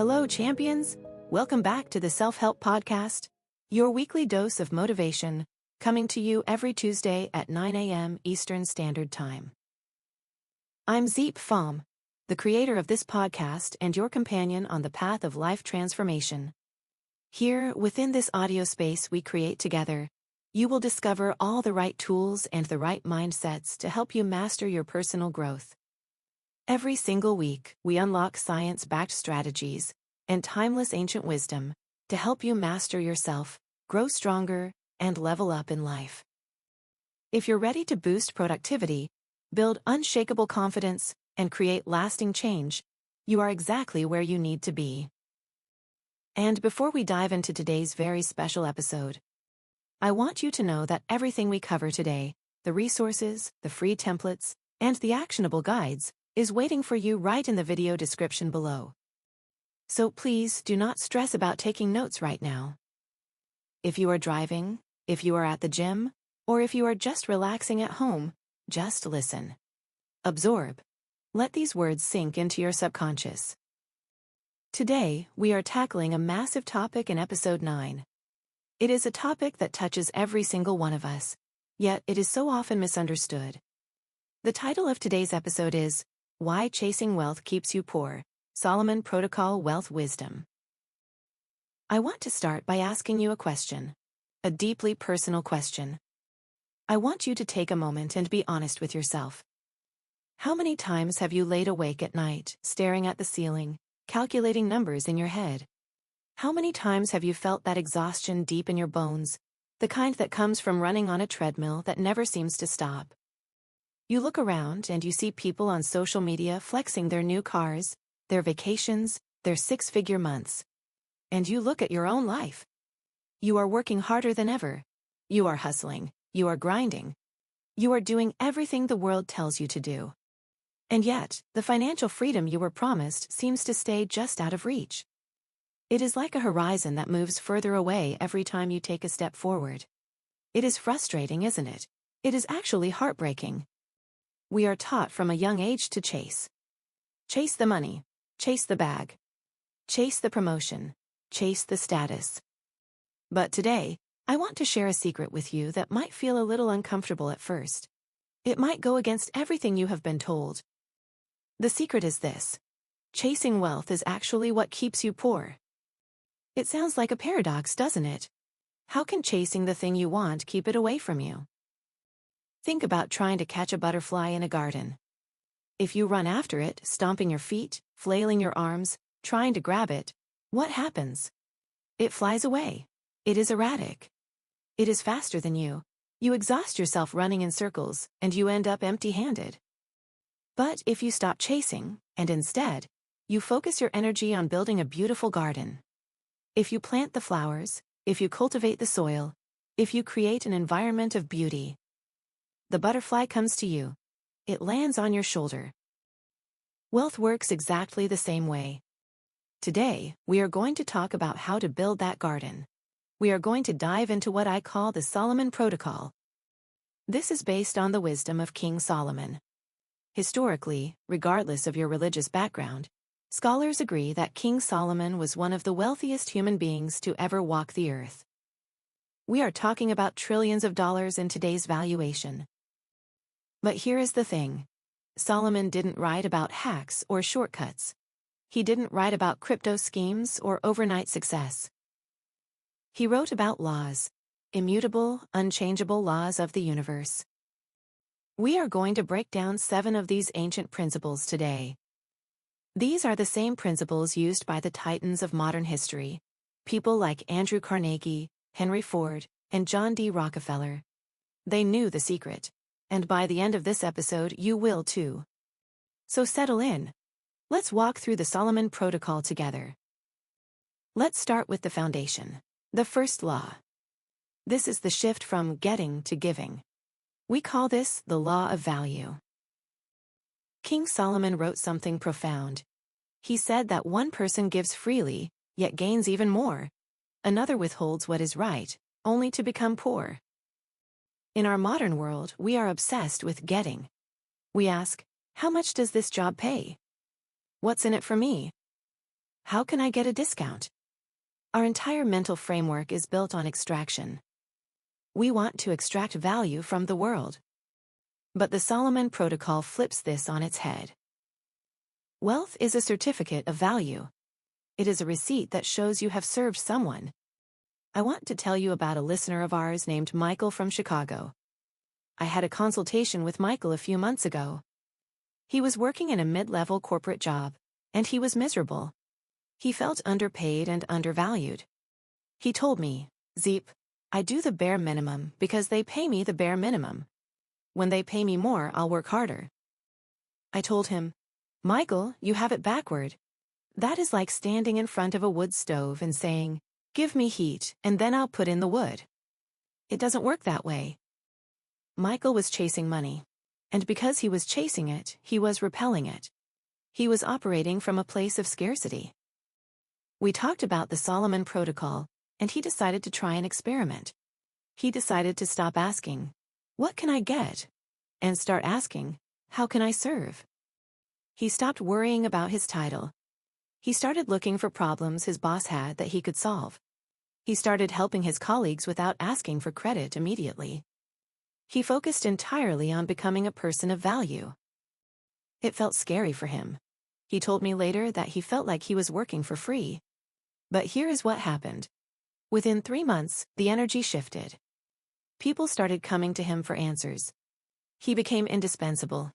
Hello, champions! Welcome back to the Self-Help Podcast, your weekly dose of motivation, coming to you every Tuesday at 9 a.m. Eastern Standard Time. I'm Diep Pham, the creator of this podcast and your companion on the path of life transformation. Here, within this audio space we create together, you will discover all the right tools and the right mindsets to help you master your personal growth. Every single week, we unlock science-backed strategies and timeless ancient wisdom to help you master yourself, grow stronger, and level up in life. If you're ready to boost productivity, build unshakable confidence, and create lasting change, you are exactly where you need to be. And before we dive into today's very special episode, I want you to know that everything we cover today, the resources, the free templates, and the actionable guides, is waiting for you right in the video description below. So please do not stress about taking notes right now. If you are driving, if you are at the gym, or if you are just relaxing at home, just listen. Absorb. Let these words sink into your subconscious. Today, we are tackling a massive topic in episode 9. It is a topic that touches every single one of us, yet it is so often misunderstood. The title of today's episode is Why Chasing Wealth Keeps You Poor, Solomon Protocol Wealth Wisdom. I want to start by asking you a question, a deeply personal question. I want you to take a moment and be honest with yourself. How many times have you laid awake at night, staring at the ceiling, calculating numbers in your head? How many times have you felt that exhaustion deep in your bones, the kind that comes from running on a treadmill that never seems to stop? You look around and you see people on social media flexing their new cars, their vacations, their six-figure months. And you look at your own life. You are working harder than ever. You are hustling. You are grinding. You are doing everything the world tells you to do. And yet, the financial freedom you were promised seems to stay just out of reach. It is like a horizon that moves further away every time you take a step forward. It is frustrating, isn't it? It is actually heartbreaking. We are taught from a young age to chase. Chase the money. Chase the bag. Chase the promotion. Chase the status. But today, I want to share a secret with you that might feel a little uncomfortable at first. It might go against everything you have been told. The secret is this: chasing wealth is actually what keeps you poor. It sounds like a paradox, doesn't it? How can chasing the thing you want keep it away from you? Think about trying to catch a butterfly in a garden. If you run after it, stomping your feet, flailing your arms, trying to grab it, what happens? It flies away. It is erratic. It is faster than you. You exhaust yourself running in circles, and you end up empty-handed. But if you stop chasing, and instead, you focus your energy on building a beautiful garden. If you plant the flowers, if you cultivate the soil, if you create an environment of beauty, the butterfly comes to you. It lands on your shoulder. Wealth works exactly the same way. Today, we are going to talk about how to build that garden. We are going to dive into what I call the Solomon Protocol. This is based on the wisdom of King Solomon. Historically, regardless of your religious background, scholars agree that King Solomon was one of the wealthiest human beings to ever walk the earth. We are talking about trillions of dollars in today's valuation. But here is the thing. Solomon didn't write about hacks or shortcuts. He didn't write about crypto schemes or overnight success. He wrote about laws, immutable, unchangeable laws of the universe. We are going to break down 7 of these ancient principles today. These are the same principles used by the titans of modern history, people like Andrew Carnegie, Henry Ford, and John D. Rockefeller. They knew the secret. And by the end of this episode, you will too. So settle in. Let's walk through the Solomon Protocol together. Let's start with the foundation. The first law. This is the shift from getting to giving. We call this the law of value. King Solomon wrote something profound. He said that one person gives freely, yet gains even more. Another withholds what is right, only to become poor. In our modern world, we are obsessed with getting. We ask, how much does this job pay? What's in it for me? How can I get a discount? Our entire mental framework is built on extraction. We want to extract value from the world. But the Solomon Protocol flips this on its head. Wealth is a certificate of value. It is a receipt that shows you have served someone. I want to tell you about a listener of ours named Michael from Chicago. I had a consultation with Michael a few months ago. He was working in a mid-level corporate job, and he was miserable. He felt underpaid and undervalued. He told me, "Diep, I do the bare minimum because they pay me the bare minimum. When they pay me more, I'll work harder." I told him, "Michael, you have it backward. That is like standing in front of a wood stove and saying, 'Give me heat, and then I'll put in the wood.' It doesn't work that way." Michael was chasing money. And because he was chasing it, he was repelling it. He was operating from a place of scarcity. We talked about the Solomon Protocol, and he decided to try an experiment. He decided to stop asking, "What can I get?" and start asking, "How can I serve?" He stopped worrying about his title. He started looking for problems his boss had that he could solve. He started helping his colleagues without asking for credit immediately. He focused entirely on becoming a person of value. It felt scary for him. He told me later that he felt like he was working for free. But here is what happened. Within 3 months, the energy shifted. People started coming to him for answers. He became indispensable.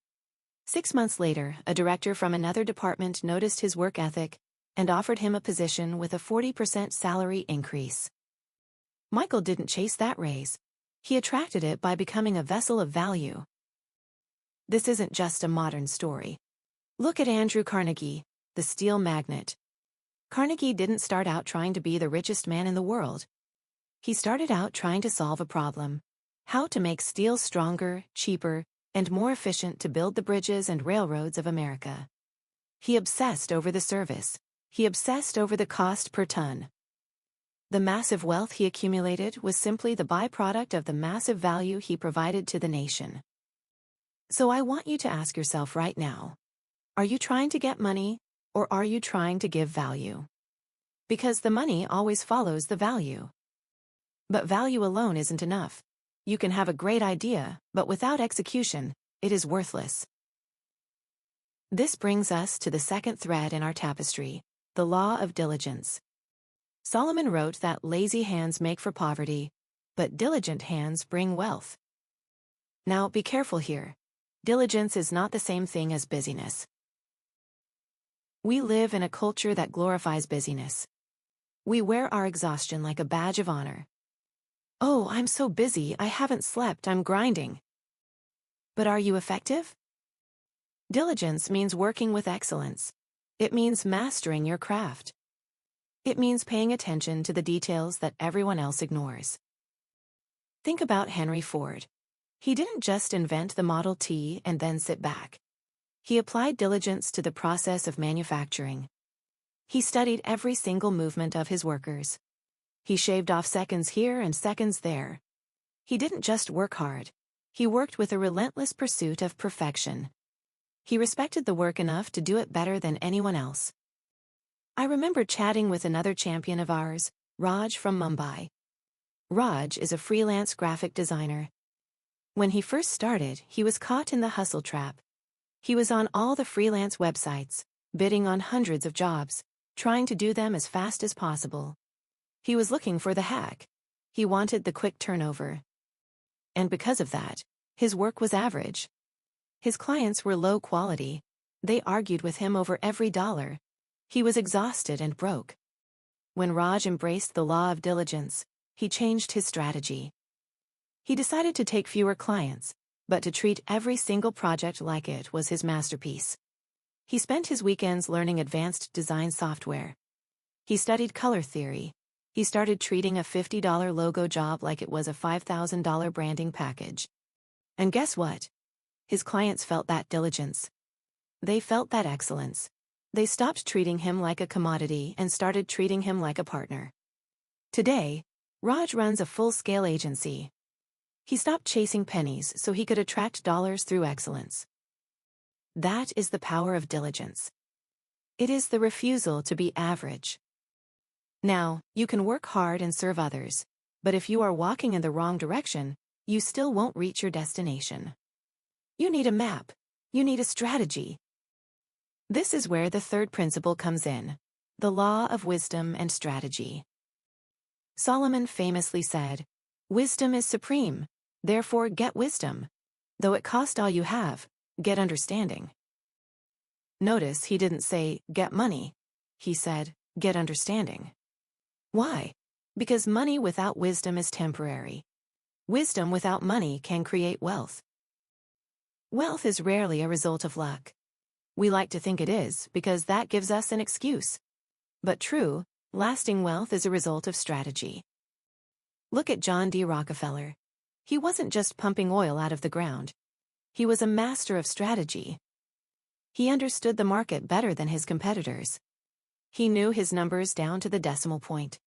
6 months later, a director from another department noticed his work ethic and offered him a position with a 40% salary increase. Michael didn't chase that raise. He attracted it by becoming a vessel of value. This isn't just a modern story. Look at Andrew Carnegie, the steel magnate. Carnegie didn't start out trying to be the richest man in the world. He started out trying to solve a problem: how to make steel stronger, cheaper, and more efficient to build the bridges and railroads of America. He obsessed over the service. He obsessed over the cost per ton. The massive wealth he accumulated was simply the byproduct of the massive value he provided to the nation. So I want you to ask yourself right now, are you trying to get money, or are you trying to give value? Because the money always follows the value. But value alone isn't enough. You can have a great idea, but without execution, it is worthless. This brings us to the second thread in our tapestry, the law of diligence. Solomon wrote that lazy hands make for poverty, but diligent hands bring wealth. Now, be careful here. Diligence is not the same thing as busyness. We live in a culture that glorifies busyness. We wear our exhaustion like a badge of honor. "Oh, I'm so busy, I haven't slept, I'm grinding." But are you effective? Diligence means working with excellence. It means mastering your craft. It means paying attention to the details that everyone else ignores. Think about Henry Ford. He didn't just invent the Model T and then sit back. He applied diligence to the process of manufacturing. He studied every single movement of his workers. He shaved off seconds here and seconds there. He didn't just work hard. He worked with a relentless pursuit of perfection. He respected the work enough to do it better than anyone else. I remember chatting with another champion of ours, Raj from Mumbai. Raj is a freelance graphic designer. When he first started, he was caught in the hustle trap. He was on all the freelance websites, bidding on hundreds of jobs, trying to do them as fast as possible. He was looking for the hack. He wanted the quick turnover. And because of that, his work was average. His clients were low quality. They argued with him over every dollar. He was exhausted and broke. When Raj embraced the law of diligence, he changed his strategy. He decided to take fewer clients, but to treat every single project like it was his masterpiece. He spent his weekends learning advanced design software. He studied color theory. He started treating a $50 logo job like it was a $5,000 branding package. And guess what? His clients felt that diligence. They felt that excellence. They stopped treating him like a commodity and started treating him like a partner. Today, Raj runs a full-scale agency. He stopped chasing pennies so he could attract dollars through excellence. That is the power of diligence. It is the refusal to be average. Now, you can work hard and serve others, but if you are walking in the wrong direction, you still won't reach your destination. You need a map. You need a strategy. This is where the third principle comes in, the law of wisdom and strategy. Solomon famously said, "Wisdom is supreme, therefore get wisdom. Though it cost all you have, get understanding." Notice he didn't say, "Get money." He said, "Get understanding." Why? Because money without wisdom is temporary. Wisdom without money can create wealth. Wealth is rarely a result of luck. We like to think it is because that gives us an excuse. But true, lasting wealth is a result of strategy. Look at John D. Rockefeller. He wasn't just pumping oil out of the ground. He was a master of strategy. He understood the market better than his competitors. He knew his numbers down to the decimal point.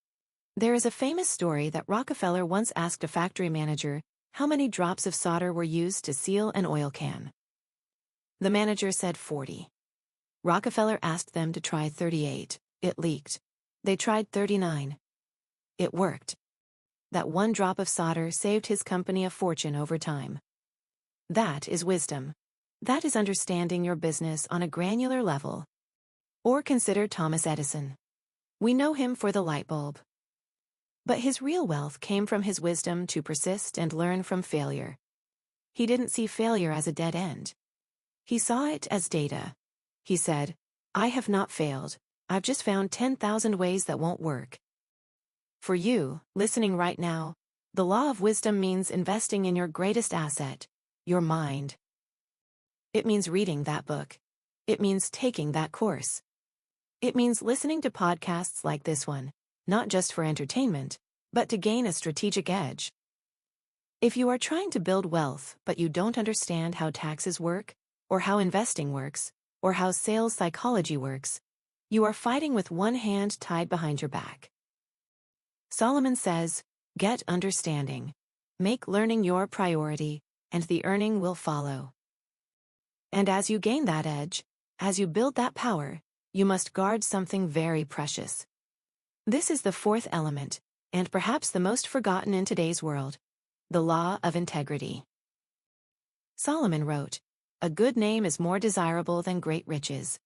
There is a famous story that Rockefeller once asked a factory manager how many drops of solder were used to seal an oil can. The manager said 40. Rockefeller asked them to try 38. It leaked. They tried 39. It worked. That one drop of solder saved his company a fortune over time. That is wisdom. That is understanding your business on a granular level. Or consider Thomas Edison. We know him for the light bulb. But his real wealth came from his wisdom to persist and learn from failure. He didn't see failure as a dead end. He saw it as data. He said, "I have not failed. I've just found 10,000 ways that won't work." For you, listening right now, the law of wisdom means investing in your greatest asset, your mind. It means reading that book. It means taking that course. It means listening to podcasts like this one, not just for entertainment, but to gain a strategic edge. If you are trying to build wealth but you don't understand how taxes work, or how investing works, or how sales psychology works, you are fighting with one hand tied behind your back. Solomon says, "Get understanding. Make learning your priority, and the earning will follow." And as you gain that edge, as you build that power, you must guard something very precious. This is the fourth element, and perhaps the most forgotten in today's world, the law of integrity. Solomon wrote, "A good name is more desirable than great riches."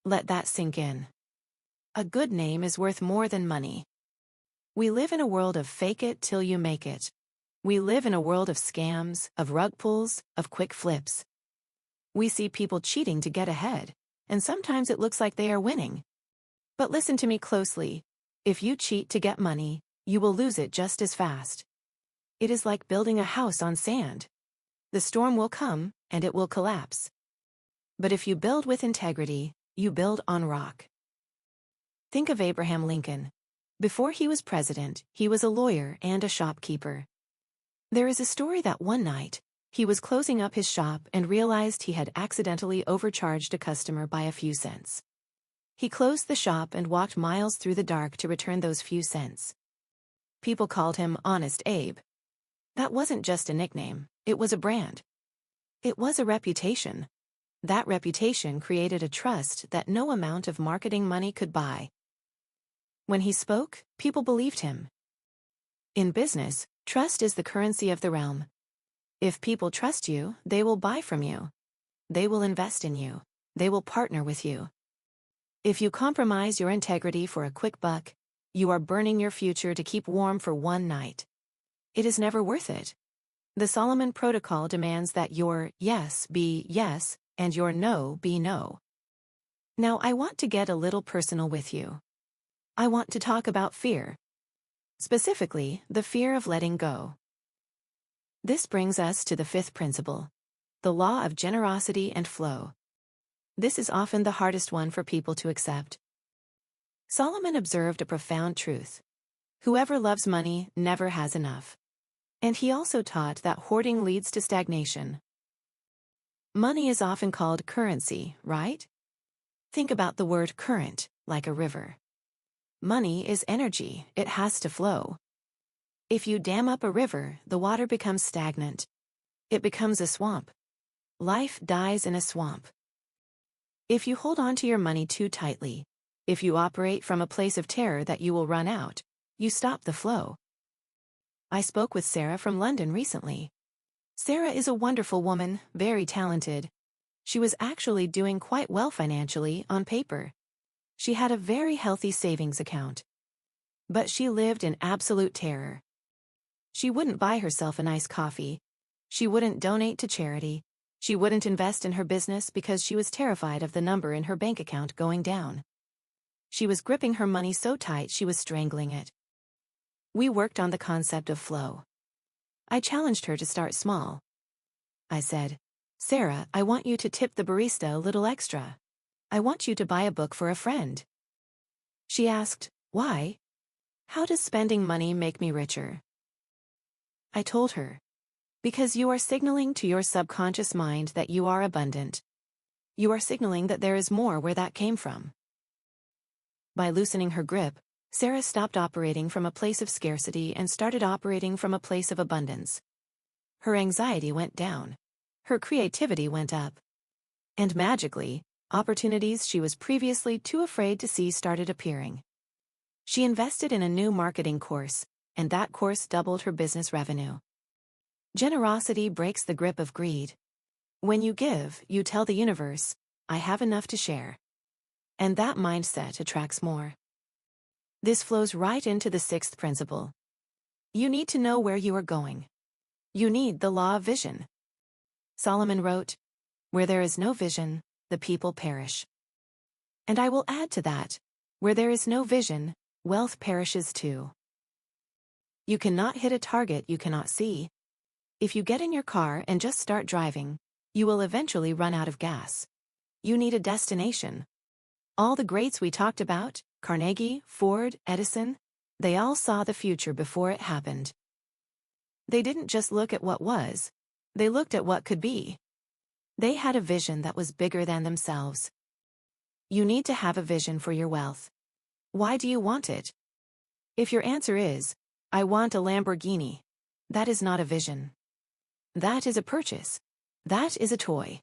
Let that sink in. A good name is worth more than money. We live in a world of fake it till you make it. We live in a world of scams, of rug pulls, of quick flips. We see people cheating to get ahead, and sometimes it looks like they are winning. But listen to me closely. If you cheat to get money, you will lose it just as fast. It is like building a house on sand. The storm will come, and it will collapse. But if you build with integrity, you build on rock. Think of Abraham Lincoln. Before he was president, he was a lawyer and a shopkeeper. There is a story that one night, he was closing up his shop and realized he had accidentally overcharged a customer by a few cents. He closed the shop and walked miles through the dark to return those few cents. People called him Honest Abe. That wasn't just a nickname, it was a brand. It was a reputation. That reputation created a trust that no amount of marketing money could buy. When he spoke, people believed him. In business, trust is the currency of the realm. If people trust you, they will buy from you. They will invest in you. They will partner with you. If you compromise your integrity for a quick buck, you are burning your future to keep warm for one night. It is never worth it. The Solomon Protocol demands that your yes be yes, and your no be no. Now I want to get a little personal with you. I want to talk about fear. Specifically, the fear of letting go. This brings us to the fifth principle, the law of generosity and flow. This is often the hardest one for people to accept. Solomon observed a profound truth. Whoever loves money never has enough. And he also taught that hoarding leads to stagnation. Money is often called currency, right? Think about the word current, like a river. Money is energy, it has to flow. If you dam up a river, the water becomes stagnant. It becomes a swamp. Life dies in a swamp. If you hold on to your money too tightly, if you operate from a place of terror that you will run out, you stop the flow. I spoke with Sarah from London recently. Sarah is a wonderful woman, very talented. She was actually doing quite well financially on paper. She had a very healthy savings account. But she lived in absolute terror. She wouldn't buy herself a nice coffee. She wouldn't donate to charity. She wouldn't invest in her business because she was terrified of the number in her bank account going down. She was gripping her money so tight she was strangling it. We worked on the concept of flow. I challenged her to start small. I said, "Sarah, I want you to tip the barista a little extra. I want you to buy a book for a friend." She asked, "Why? How does spending money make me richer?" I told her, "Because you are signaling to your subconscious mind that you are abundant. You are signaling that there is more where that came from." By loosening her grip, Sarah stopped operating from a place of scarcity and started operating from a place of abundance. Her anxiety went down. Her creativity went up. And magically, opportunities she was previously too afraid to see started appearing. She invested in a new marketing course, and that course doubled her business revenue. Generosity breaks the grip of greed. When you give, you tell the universe, "I have enough to share." And that mindset attracts more. This flows right into the sixth principle. You need to know where you are going. You need the law of vision. Solomon wrote, "Where there is no vision, the people perish." And I will add to that, where there is no vision, wealth perishes too. You cannot hit a target you cannot see. If you get in your car and just start driving, you will eventually run out of gas. You need a destination. All the greats we talked about, Carnegie, Ford, Edison, they all saw the future before it happened. They didn't just look at what was, they looked at what could be. They had a vision that was bigger than themselves. You need to have a vision for your wealth. Why do you want it? If your answer is, "I want a Lamborghini," that is not a vision. That is a purchase. That is a toy.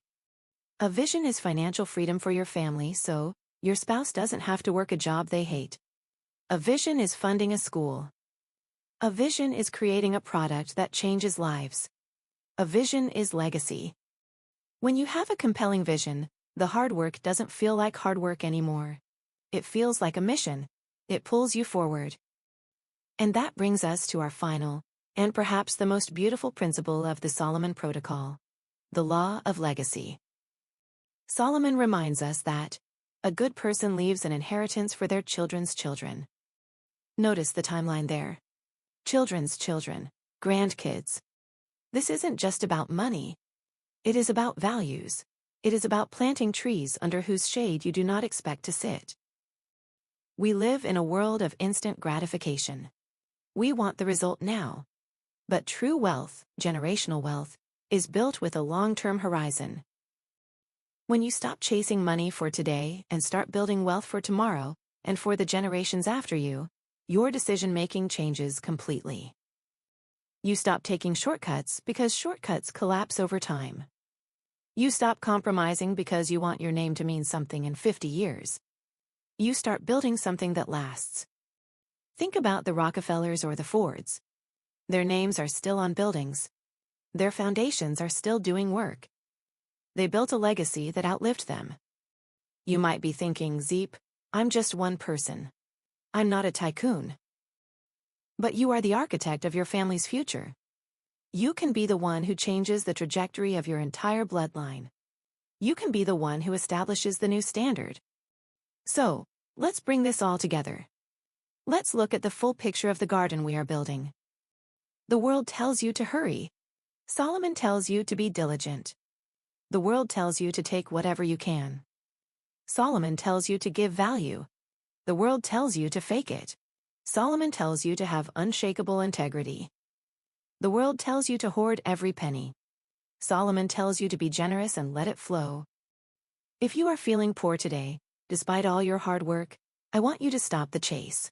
A vision is financial freedom for your family so your spouse doesn't have to work a job they hate. A vision is funding a school. A vision is creating a product that changes lives. A vision is legacy. When you have a compelling vision, the hard work doesn't feel like hard work anymore. It feels like a mission. It pulls you forward. And that brings us to our final, and perhaps the most beautiful principle of the Solomon Protocol, the law of legacy. Solomon reminds us that a good person leaves an inheritance for their children's children. Notice the timeline there. Children's children, grandkids. This isn't just about money. It is about values. It is about planting trees under whose shade you do not expect to sit. We live in a world of instant gratification. We want the result now. But true wealth, generational wealth, is built with a long-term horizon. When you stop chasing money for today and start building wealth for tomorrow and for the generations after you, your decision-making changes completely. You stop taking shortcuts because shortcuts collapse over time. You stop compromising because you want your name to mean something in 50 years. You start building something that lasts. Think about the Rockefellers or the Fords. Their names are still on buildings. Their foundations are still doing work. They built a legacy that outlived them. You might be thinking, "Diep, I'm just one person. I'm not a tycoon." But you are the architect of your family's future. You can be the one who changes the trajectory of your entire bloodline. You can be the one who establishes the new standard. So, let's bring this all together. Let's look at the full picture of the garden we are building. The world tells you to hurry. Solomon tells you to be diligent. The world tells you to take whatever you can. Solomon tells you to give value. The world tells you to fake it. Solomon tells you to have unshakable integrity. The world tells you to hoard every penny. Solomon tells you to be generous and let it flow. If you are feeling poor today, despite all your hard work, I want you to stop the chase.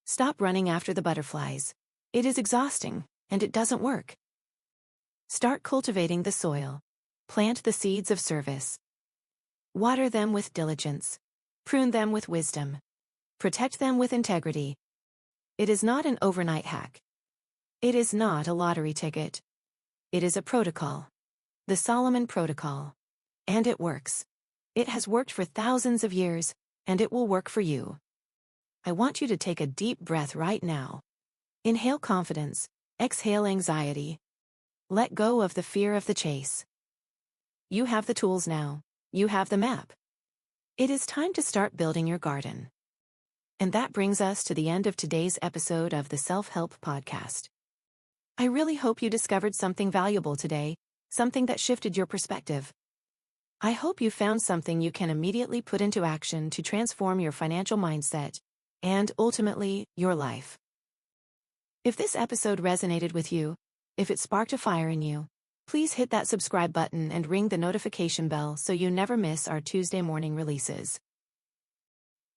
Stop running after the butterflies. It is exhausting, and it doesn't work. Start cultivating the soil. Plant the seeds of service. Water them with diligence. Prune them with wisdom. Protect them with integrity. It is not an overnight hack. It is not a lottery ticket. It is a protocol. The Solomon Protocol. And it works. It has worked for thousands of years, and it will work for you. I want you to take a deep breath right now. Inhale confidence. Exhale anxiety. Let go of the fear of the chase. You have the tools now. You have the map. It is time to start building your garden. And that brings us to the end of today's episode of the Self-Help Podcast. I really hope you discovered something valuable today, something that shifted your perspective. I hope you found something you can immediately put into action to transform your financial mindset and, ultimately, your life. If this episode resonated with you, if it sparked a fire in you, please hit that subscribe button and ring the notification bell so you never miss our Tuesday morning releases.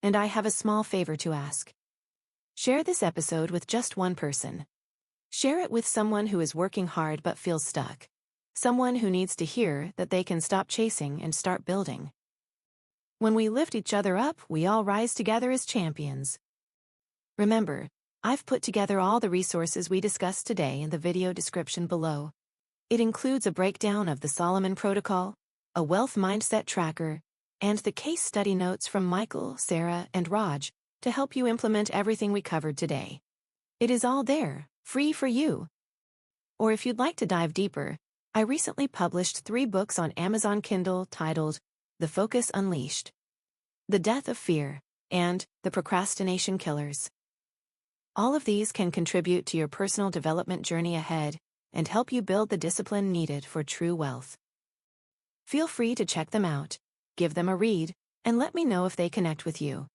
And I have a small favor to ask. Share this episode with just one person. Share it with someone who is working hard but feels stuck. Someone who needs to hear that they can stop chasing and start building. When we lift each other up, we all rise together as champions. Remember, I've put together all the resources we discussed today in the video description below. It includes a breakdown of the Solomon Protocol, a wealth mindset tracker, and the case study notes from Michael, Sarah, and Raj to help you implement everything we covered today. It is all there, free for you. Or if you'd like to dive deeper, I recently published 3 books on Amazon Kindle titled The Focus Unleashed, The Death of Fear, and The Procrastination Killers. All of these can contribute to your personal development journey ahead and help you build the discipline needed for true wealth. Feel free to check them out, give them a read, and let me know if they connect with you.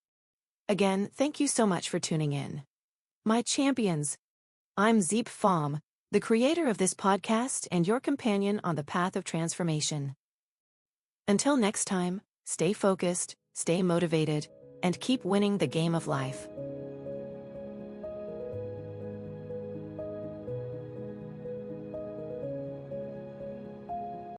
Again, thank you so much for tuning in. My champions, I'm Diep Pham, the creator of this podcast and your companion on the path of transformation. Until next time, stay focused, stay motivated, and keep winning the game of life.